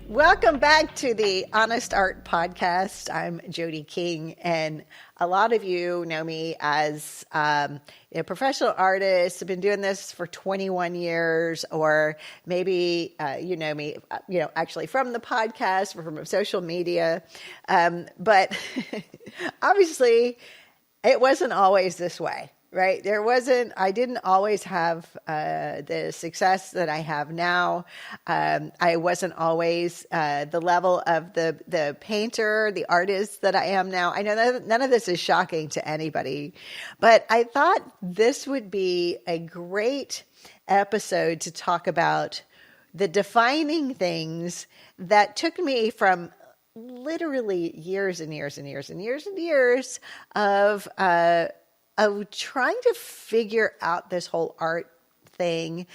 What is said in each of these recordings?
Welcome back to the Honest Art Podcast. I'm Jody King, and a lot of you know me as a professional artist. I've been doing this for 21 years, or maybe you know me, actually from the podcast or from social media. But obviously, it wasn't always this way. Right. I didn't always have the success that I have now. I wasn't always the level of the painter, the artist that I am now. I know that none of this is shocking to anybody, but I thought this would be a great episode to talk about the defining things that took me from literally years and years and years and years and years of trying to figure out this whole art thing.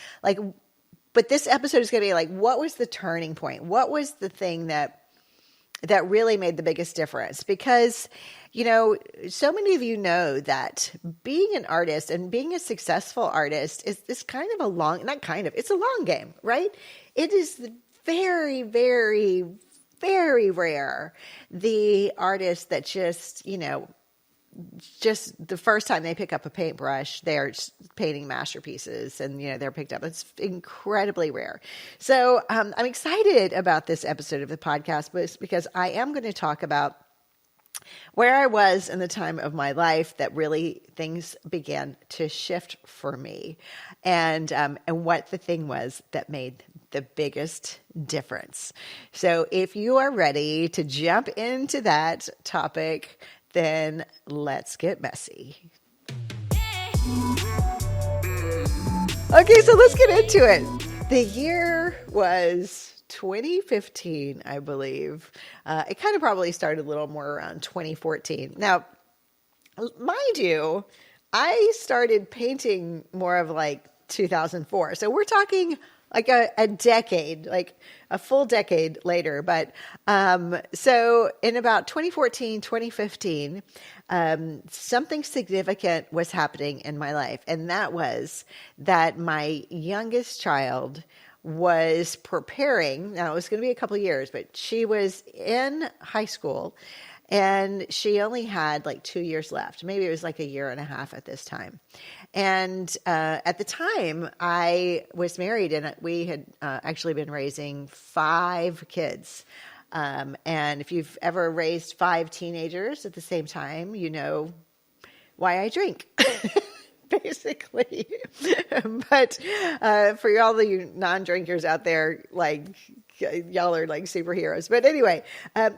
But this episode is going to be like, what was the turning point? What was the thing that really made the biggest difference? Because, so many of you know that being an artist and being a successful artist is it's a long game, right? It is very, very, very rare. The artist that just the first time they pick up a paintbrush, they're painting masterpieces and, they're picked up. It's incredibly rare. So I'm excited about this episode of the podcast because I am going to talk about where I was in the time of my life that really things began to shift for me, and what the thing was that made the biggest difference. So if you are ready to jump into that topic, then let's get messy. Okay, so let's get into it. The year was 2015, I believe. It kind of probably started a little more around 2014. Now, mind you, I started painting more of 2004. So we're talking a decade, a full decade later. But so in about 2014, 2015, something significant was happening in my life. And that was that my youngest child was preparing. Now, it was going to be a couple of years, but she was in high school and she only had 2 years left. Maybe it was a year and a half at this time. And at the time, I was married and we had actually been raising 5 kids. And if you've ever raised 5 teenagers at the same time, you know why I drink. Basically. But for all the you non-drinkers out there, y'all are superheroes. But anyway,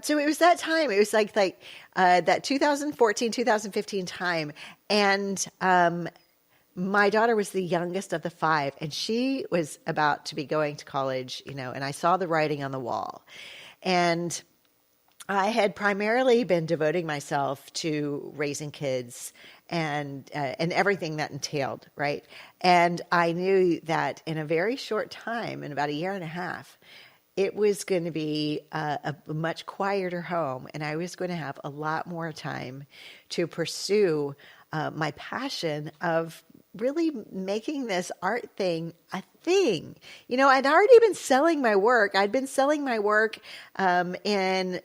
so it was that time. It was that 2014, 2015 time. And my daughter was the youngest of the 5, and she was about to be going to college, and I saw the writing on the wall. And I had primarily been devoting myself to raising kids and everything that entailed, right? And I knew that in a very short time, in about a year and a half, it was going to be a much quieter home, and I was going to have a lot more time to pursue my passion of really making this art thing a thing. I'd already been selling my work. I'd been selling my work in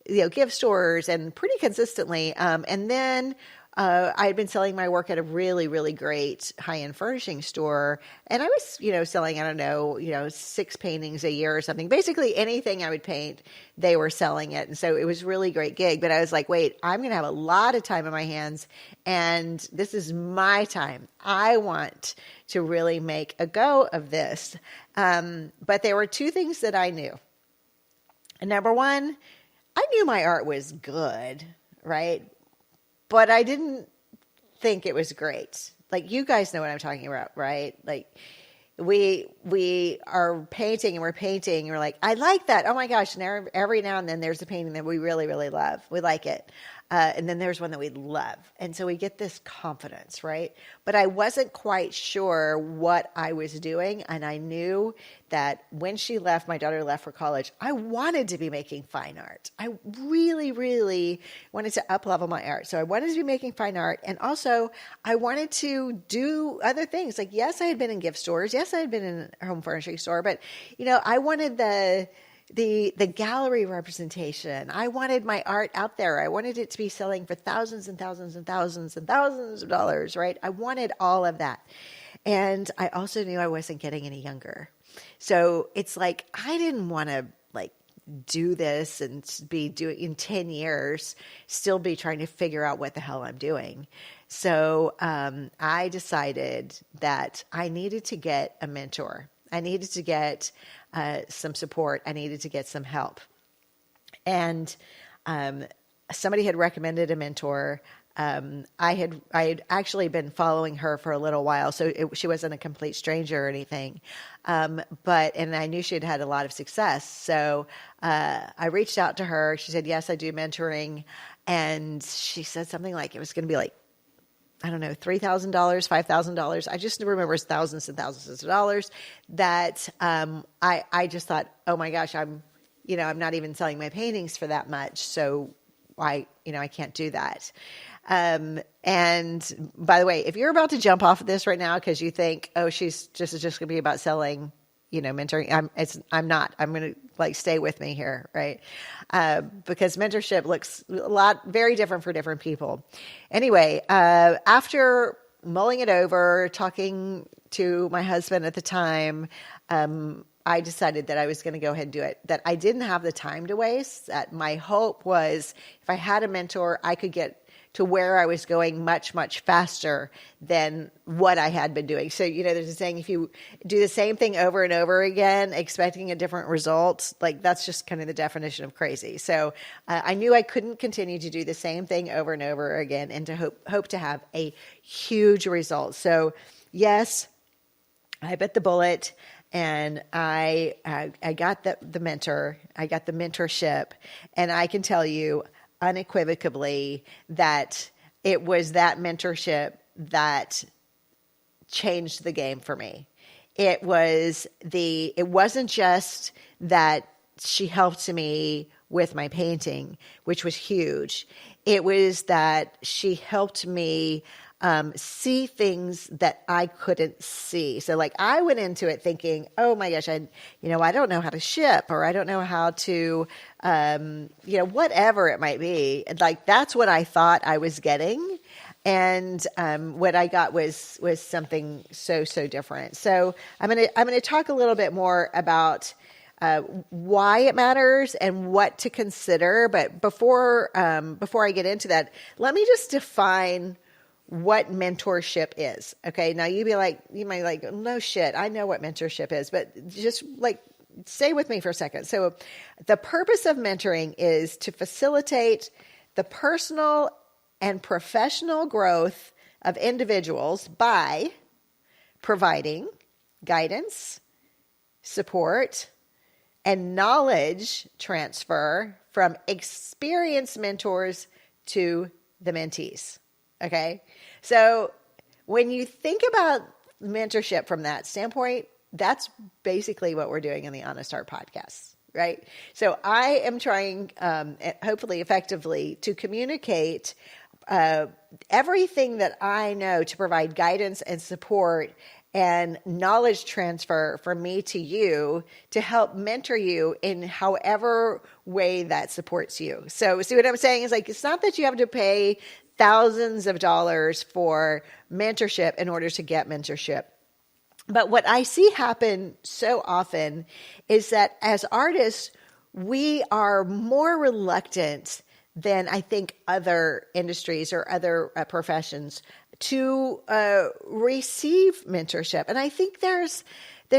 gift stores and pretty consistently. And then I had been selling my work at a really, really great high-end furnishing store. And I was, selling, 6 paintings a year or something. Basically anything I would paint, they were selling it. And so it was a really great gig. But I was like, wait, I'm going to have a lot of time on my hands. And this is my time. I want to really make a go of this. But there were 2 things that I knew. And number one, I knew my art was good, right? But I didn't think it was great. You guys know what I'm talking about, right? We are painting and we're painting and we're like, I like that. Oh my gosh. And every now and then there's a painting that we really, really love. We like it. And then there's one that we love. And so we get this confidence, right? But I wasn't quite sure what I was doing. And I knew that when she left, my daughter left for college, I wanted to be making fine art. I really, really wanted to up-level my art. So I wanted to be making fine art. And also I wanted to do other things. Yes, I had been in gift stores. Yes, I had been in a home furnishing store. But, I wanted the gallery representation. I wanted my art out there. I wanted it to be selling for thousands and thousands and thousands and thousands of dollars, right? I wanted all of that. And I also knew I wasn't getting any younger. So it's like, I didn't want to like do this and be doing in 10 years, still be trying to figure out what the hell I'm doing. So I decided that I needed to get a mentor. I needed to get some support. I needed to get some help. And somebody had recommended a mentor. I had actually been following her for a little while, so she wasn't a complete stranger or anything. And I knew she had had a lot of success. So I reached out to her. She said, yes, I do mentoring. And she said something like it was going to be like, I don't know, $3,000, $5,000. I just remember it's thousands and thousands of dollars that I just thought, oh my gosh, I'm not even selling my paintings for that much. So I can't do that. And by the way, if you're about to jump off of this right now because you think, oh, it's just going to be about selling, mentoring, I'm not. I'm going to like stay with me here, right? Because mentorship looks very different for different people. Anyway, after mulling it over, talking to my husband at the time, I decided that I was going to go ahead and do it, that I didn't have the time to waste, that my hope was if I had a mentor, I could get to where I was going much, much faster than what I had been doing. So, there's a saying, if you do the same thing over and over again, expecting a different result, like that's just kind of the definition of crazy. So I knew I couldn't continue to do the same thing over and over again and to hope to have a huge result. So yes, I bit the bullet. And I got the mentor, I got the mentorship, and I can tell you unequivocally that it was that mentorship that changed the game for me. It wasn't just that she helped me with my painting, which was huge. It was that she helped me see things that I couldn't see. So like I went into it thinking, oh my gosh, I don't know how to ship, or I don't know how to, whatever it might be. Like that's what I thought I was getting. And what I got was something so different. So I'm gonna talk a little bit more about why it matters and what to consider. But before I get into that, let me just define what mentorship is. Okay. Now you might like, no shit, I know what mentorship is, but just like stay with me for a second. So the purpose of mentoring is to facilitate the personal and professional growth of individuals by providing guidance, support, and knowledge transfer from experienced mentors to the mentees. Okay. So when you think about mentorship from that standpoint, that's basically what we're doing in the Honest Art podcast, right? So I am trying, hopefully effectively, to communicate everything that I know to provide guidance and support and knowledge transfer from me to you to help mentor you in however way that supports you. So see what I'm saying is like, it's not that you have to pay thousands of dollars for mentorship in order to get mentorship. But what I see happen so often is that as artists, we are more reluctant than I think other industries or other professions to receive mentorship. And I think there's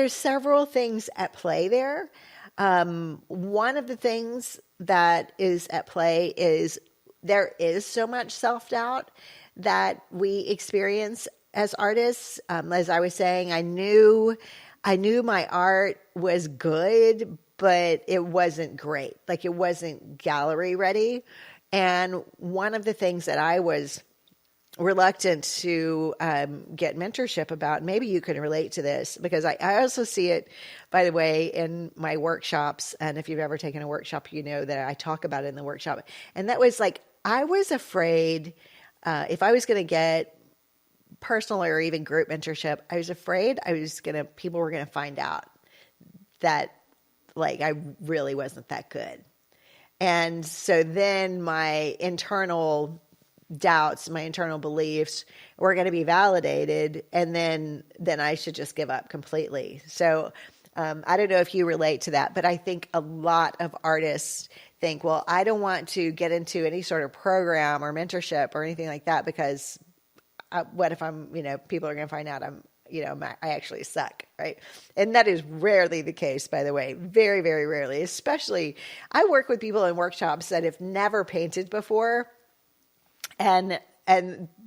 several things at play there. One of the things that is at play is there is so much self-doubt that we experience as artists. As I was saying, I knew my art was good, but it wasn't great. Like it wasn't gallery ready. And one of the things that I was reluctant to get mentorship about, maybe you can relate to this, because I also see it, by the way, in my workshops. And if you've ever taken a workshop, you know that I talk about it in the workshop. And that was like, I was afraid if I was going to get personal or even group mentorship, I was afraid people were going to find out that like I really wasn't that good. And so then my internal doubts, my internal beliefs were going to be validated, and then I should just give up completely. So I don't know if you relate to that, but I think a lot of artists think, well, I don't want to get into any sort of program or mentorship or anything like that because what if I'm, people are going to find out I actually suck, right? And that is rarely the case, by the way, very, very rarely. Especially, I work with people in workshops that have never painted before, and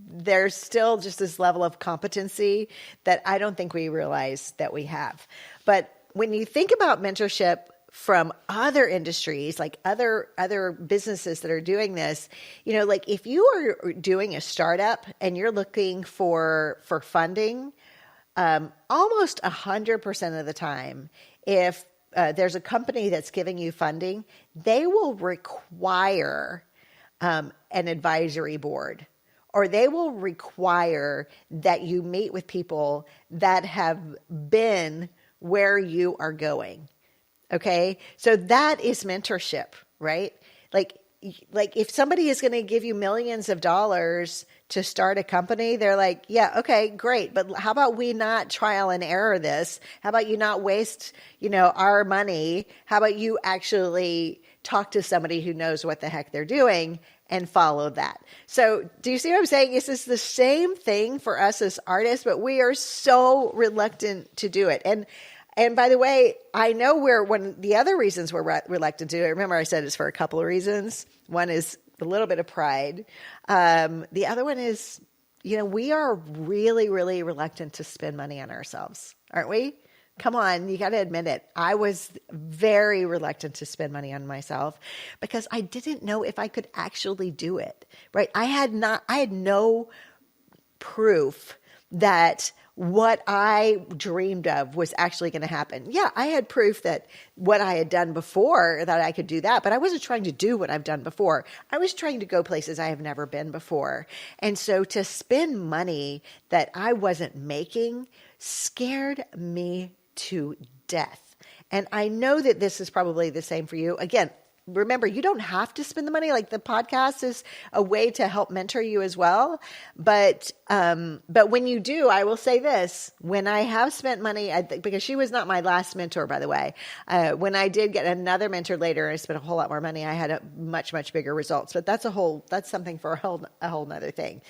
there's still just this level of competency that I don't think we realize that we have. But when you think about mentorship from other industries, like other businesses that are doing this, like if you are doing a startup and you're looking for funding, almost 100% of the time, if there's a company that's giving you funding, they will require an advisory board, or they will require that you meet with people that have been where you are going. Okay. So that is mentorship, right? Like if somebody is going to give you millions of dollars to start a company, they're like, yeah, okay, great. But how about we not trial and error this? How about you not waste, our money? How about you actually talk to somebody who knows what the heck they're doing and follow that? So do you see what I'm saying? This is the same thing for us as artists, but we are so reluctant to do it. And by the way, I know one of the other reasons we're reluctant to do it. Remember I said it's for a couple of reasons. One is a little bit of pride. The other one is, we are really, really reluctant to spend money on ourselves, aren't we? Come on, you got to admit it. I was very reluctant to spend money on myself because I didn't know if I could actually do it, right? I had no proof that what I dreamed of was actually going to happen. Yeah, I had proof that what I had done before, that I could do that, but I wasn't trying to do what I've done before. I was trying to go places I have never been before. And so to spend money that I wasn't making scared me to death. And I know that this is probably the same for you. Again, remember, you don't have to spend the money. Like the podcast is a way to help mentor you as well. But when you do, I will say this: when I have spent money, because she was not my last mentor, by the way. When I did get another mentor later, and I spent a whole lot more money, I had a much, much bigger results. But that's something for a whole nother thing.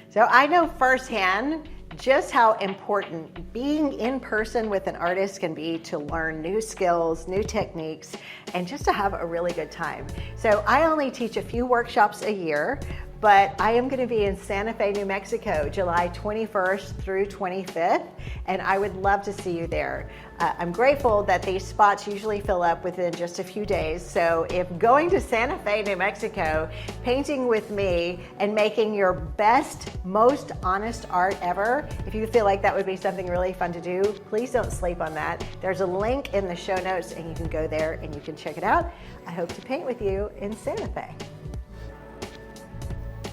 So I know firsthand just how important being in person with an artist can be to learn new skills, new techniques, and just to have a really good time. So I only teach a few workshops a year, but I am going to be in Santa Fe, New Mexico, July 21st through 25th, and I would love to see you there. I'm grateful that these spots usually fill up within just a few days, so if going to Santa Fe, New Mexico, painting with me, and making your best, most honest art ever, if you feel like that would be something really fun to do, please don't sleep on that. There's a link in the show notes, and you can go there and you can check it out. I hope to paint with you in Santa Fe.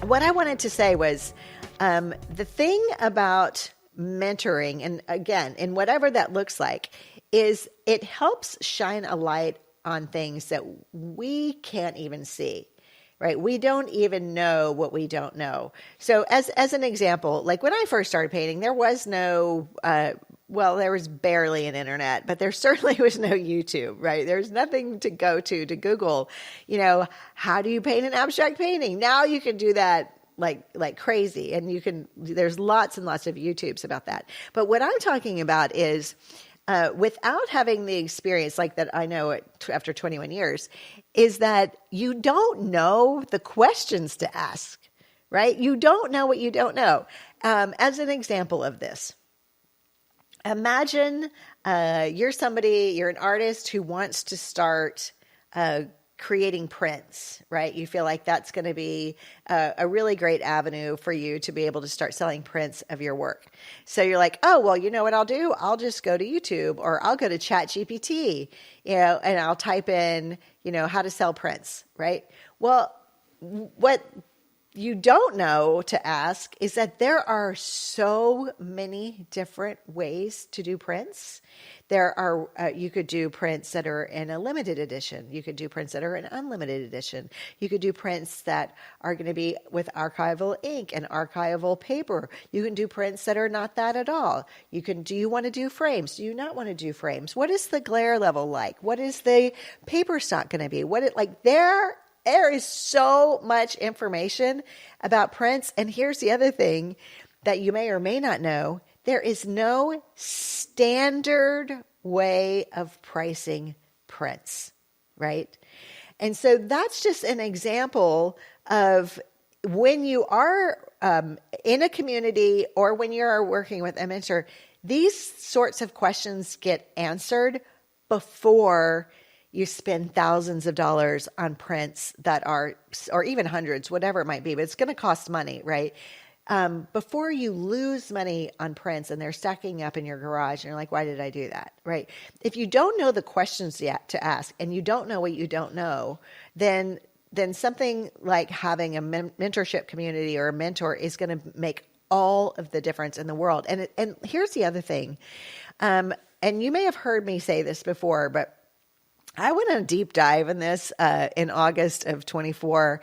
What I wanted to say was the thing about mentoring, and again, in whatever that looks like, is it helps shine a light on things that we can't even see, right? We don't even know what we don't know. So as an example, like when I first started painting, there was no, there was barely an internet, but there certainly was no YouTube, right? There's nothing to go to Google, how do you paint an abstract painting? Now you can do that like crazy, and there's lots and lots of YouTubes about that. But what I'm talking about is without having the experience like that I know after 21 years, is that you don't know the questions to ask, right? You don't know what you don't know. As an example of this, imagine you're an artist who wants to start creating prints, right? You feel like that's going to be a really great avenue for you to be able to start selling prints of your work. So you're like, oh, well, you know what I'll do? I'll just go to YouTube, or I'll go to ChatGPT, and I'll type in, how to sell prints, right? Well, what you don't know to ask is that there are so many different ways to do prints. There are, you could do prints that are in a limited edition. You could do prints that are in unlimited edition. You could do prints that are going to be with archival ink and archival paper. You can do prints that are not that at all. Do you want to do frames? Do you not want to do frames? What is the glare level like? What is the paper stock going to be? There is so much information about prints. And here's the other thing that you may or may not know. There is no standard way of pricing prints, right? And so that's just an example of when you are in a community or when you're working with a mentor, these sorts of questions get answered before you spend thousands of dollars on prints that are, or even hundreds, whatever it might be, but it's going to cost money, right? Before you lose money on prints and they're stacking up in your garage and you're like, why did I do that, right? If you don't know the questions yet to ask and you don't know what you don't know, then something like having a mentorship community or a mentor is going to make all of the difference in the world. And here's the other thing. And you may have heard me say this before, but I went on a deep dive in this in August of 24.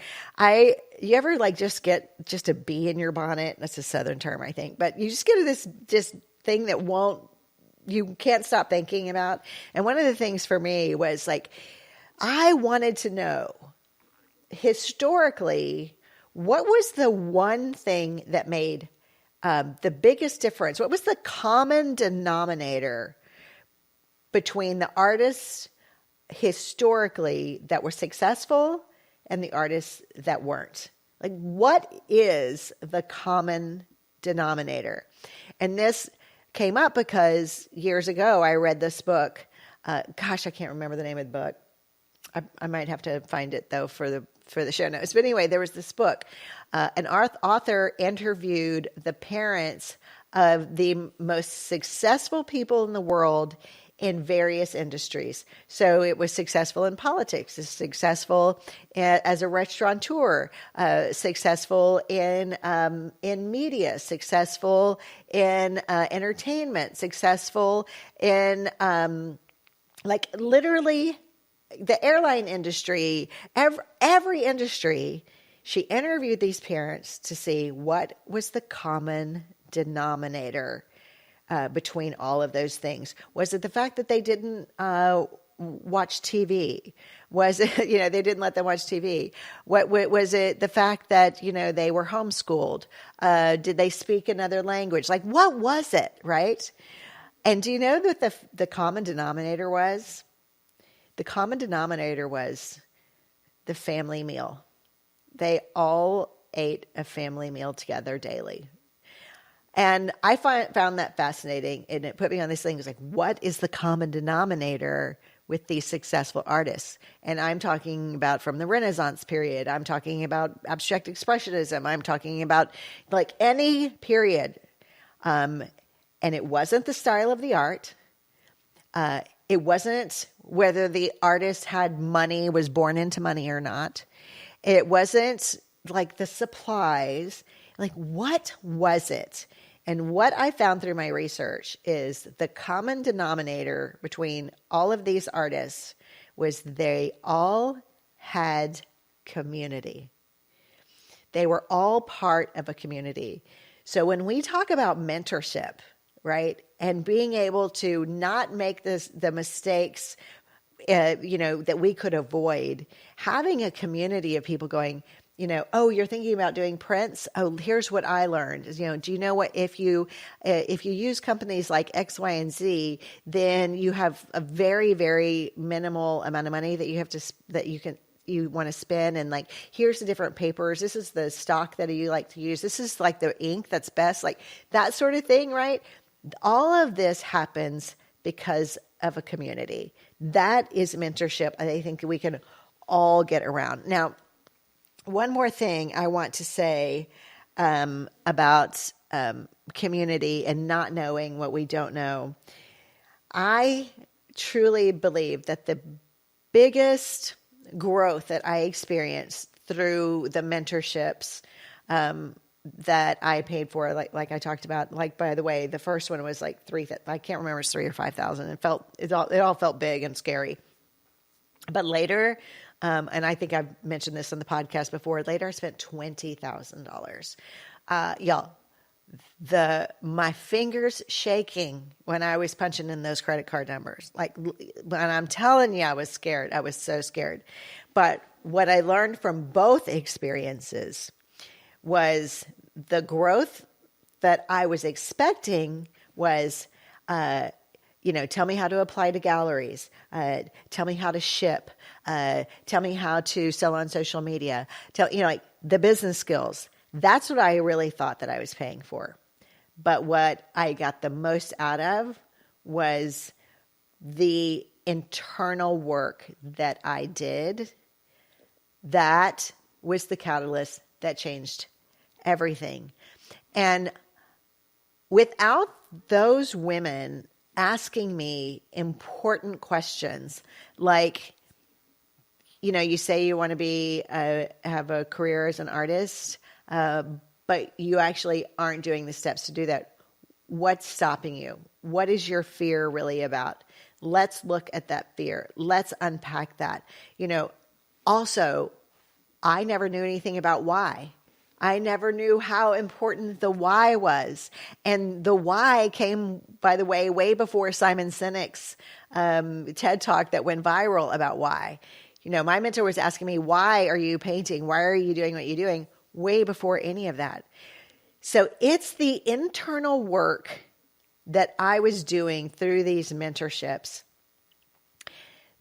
You ever just get just a bee in your bonnet? That's a Southern term, I think. But you just get this just thing that you can't stop thinking about. And one of the things for me was I wanted to know historically, what was the one thing that made the biggest difference? What was the common denominator between the artists historically that were successful and the artists that weren't? What is the common denominator? And this came up because years ago I read this book. I can't remember the name of the book. I might have to find it though for the show notes. But anyway, there was this book. An author interviewed the parents of the most successful people in the world in various industries. So it was successful in politics, successful as a restaurateur, successful in media, successful in entertainment, successful in literally the airline industry, every industry. She interviewed these parents to see what was the common denominator between all of those things. Was it the fact that they didn't watch TV? Was it, they didn't let them watch TV? What was it the fact that, they were homeschooled? Did they speak another language? What was it, right? And do you know that the common denominator was? The common denominator was the family meal. They all ate a family meal together daily. And I found that fascinating, and it put me on this thing. It's what is the common denominator with these successful artists? And I'm talking about from the Renaissance period. I'm talking about abstract expressionism. I'm talking about any period. And it wasn't the style of the art. It wasn't whether the artist had money, was born into money or not. It wasn't the supplies. What was it? And what I found through my research is the common denominator between all of these artists was they all had community. They were all part of a community. So when we talk about mentorship, right, and being able to not make the mistakes, that we could avoid, having a community of people going, oh, you're thinking about doing prints? Oh, here's what I learned. Do you know what, if you use companies like X, Y, and Z, then you have a very, very minimal amount of money that you want to spend. And here's the different papers. This is the stock that you like to use. This is the ink that's best, that sort of thing, right? All of this happens because of a community. That is mentorship. I think we can all get around. Now, one more thing I want to say about community and not knowing what we don't know. I truly believe that the biggest growth that I experienced through the mentorships that I paid for, like I talked about. Like, by the way, the first one was like I can't remember, it's 3,000 or 5,000. It all felt big and scary. But later, and I think I've mentioned this on the podcast before, later I spent $20,000. Y'all, my fingers shaking when I was punching in those credit card numbers. Like, and I'm telling you, I was scared. I was so scared. But what I learned from both experiences was the growth that I was expecting was, tell me how to apply to galleries, tell me how to ship, tell me how to sell on social media, like the business skills. That's what I really thought that I was paying for. But what I got the most out of was the internal work that I did. That was the catalyst that changed everything. And without those women asking me important questions like, you say you want to have a career as an artist, but you actually aren't doing the steps to do that. What's stopping you? What is your fear really about? Let's look at that fear. Let's unpack that. Also, I never knew anything about why. I never knew how important the why was. And the why came, by the way before Simon Sinek's TED Talk that went viral about why. My mentor was asking me, why are you painting? Why are you doing what you're doing? Way before any of that. So it's the internal work that I was doing through these mentorships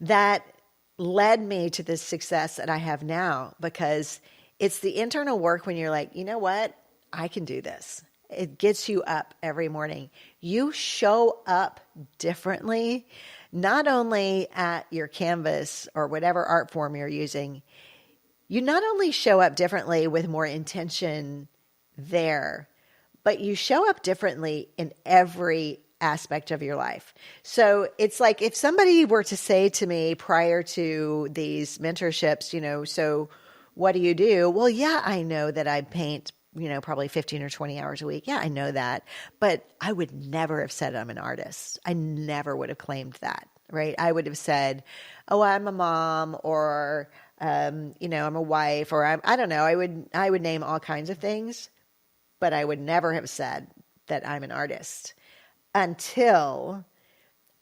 that led me to the success that I have now, because it's the internal work when you're like, you know what? I can do this. It gets you up every morning. You show up differently, not only at your canvas or whatever art form you're using. You not only show up differently with more intention there, but you show up differently in every aspect of your life. So it's like if somebody were to say to me prior to these mentorships, so what do you do? Well, yeah, I know that I paint, probably 15 or 20 hours a week. Yeah, I know that. But I would never have said I'm an artist. I never would have claimed that, right? I would have said, oh, I'm a mom, or, I'm a wife, or I don't know. I would name all kinds of things, but I would never have said that I'm an artist until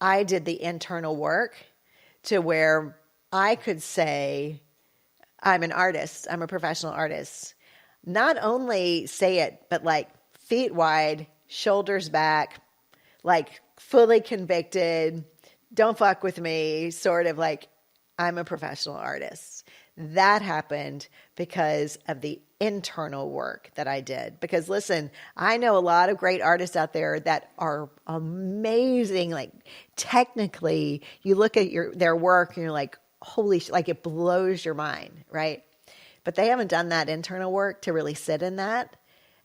I did the internal work to where I could say, I'm an artist. I'm a professional artist. Not only say it, but like feet wide, shoulders back, like fully convicted, don't fuck with me, sort of like I'm a professional artist. That happened because of the internal work that I did. Because listen, I know a lot of great artists out there that are amazing. Like technically, you look at their work and you're like, holy shit, like it blows your mind, right? But they haven't done that internal work to really sit in that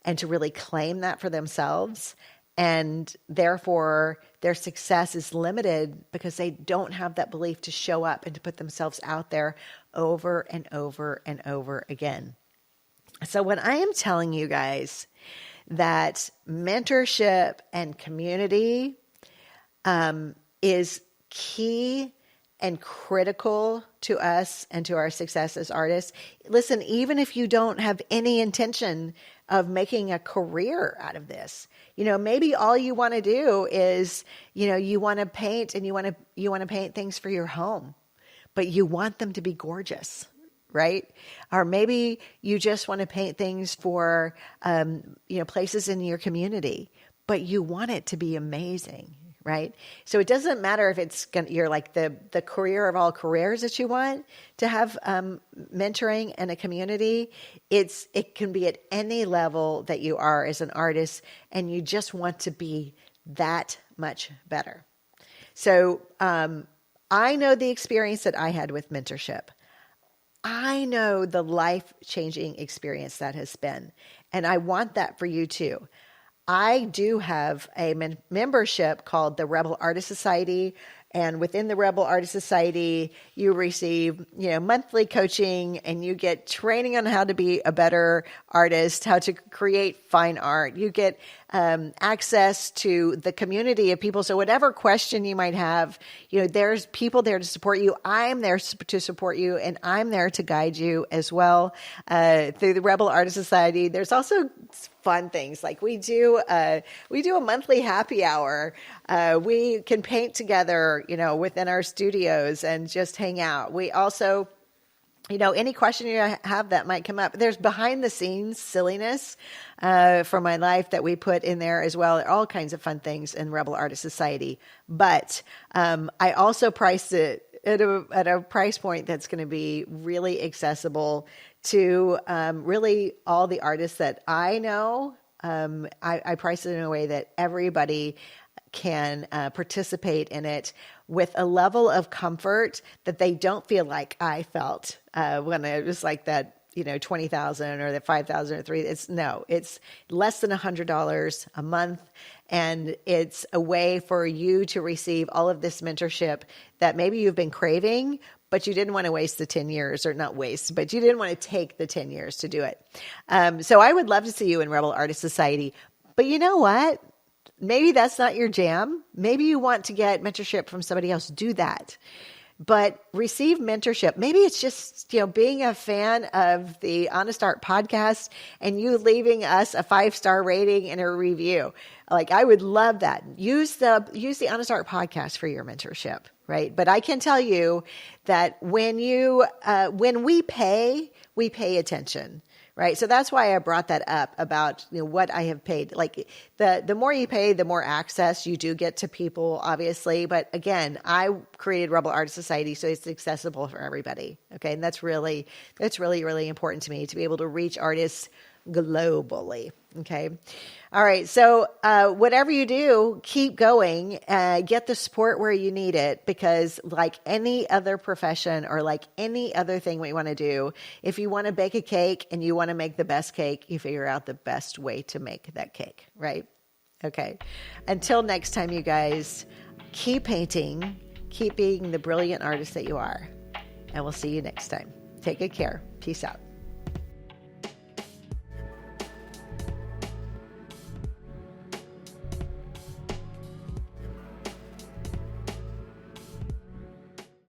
and to really claim that for themselves. And therefore, their success is limited because they don't have that belief to show up and to put themselves out there over and over and over again. So when I am telling you guys that mentorship and community is key and critical to us and to our success as artists. Listen, even if you don't have any intention of making a career out of this, maybe all you want to do is, you want to paint and you want to paint things for your home, but you want them to be gorgeous, right? Or maybe you just want to paint things for, places in your community, but you want it to be amazing. Right? So it doesn't matter if you're like the career of all careers that you want to have mentoring and a community. It can be at any level that you are as an artist, and you just want to be that much better. So I know the experience that I had with mentorship. I know the life-changing experience that has been, and I want that for you too. I do have a membership called the Rebel Artist Society, And within the Rebel Artist Society, you receive, monthly coaching, and you get training on how to be a better artist, how to create fine art. You get access to the community of people. So whatever question you might have, there's people there to support you. I'm there to support you, and I'm there to guide you as well through the Rebel Artist Society. There's also fun things like we do a monthly happy hour. We can paint together, within our studios and just hang out. We also, any question you have that might come up, there's behind the scenes silliness for my life that we put in there as well. All kinds of fun things in Rebel Artist Society. But I also priced it at a price point that's going to be really accessible to really all the artists that I know. I price it in a way that everybody can participate in it with a level of comfort that they don't feel like I felt when it was like that, $20,000 or the $5,000 or $3,000. It's less than $100 a month. And it's a way for you to receive all of this mentorship that maybe you've been craving, but you didn't want to waste the 10 years, or not waste, but you didn't want to take the 10 years to do it. So I would love to see you in Rebel Artist Society. But you know what? Maybe that's not your jam. Maybe you want to get mentorship from somebody else. Do that. But receive mentorship. Maybe it's just, being a fan of the Honest Art podcast and you leaving us a 5-star rating and a review. Like, I would love that. Use the Honest Art podcast for your mentorship, right? But I can tell you that when we pay attention. Right. So that's why I brought that up about what I have paid. Like the more you pay, the more access you do get to people, obviously. But again, I created Rebel Artist Society so it's accessible for everybody. Okay. And that's really, really important to me, to be able to reach artists globally. Okay. All right. So whatever you do, keep going. Get the support where you need it, because like any other profession or like any other thing we want to do, if you want to bake a cake and you want to make the best cake, you figure out the best way to make that cake, right? Okay. Until next time, you guys, keep painting, keep being the brilliant artist that you are, and we'll see you next time. Take good care. Peace out.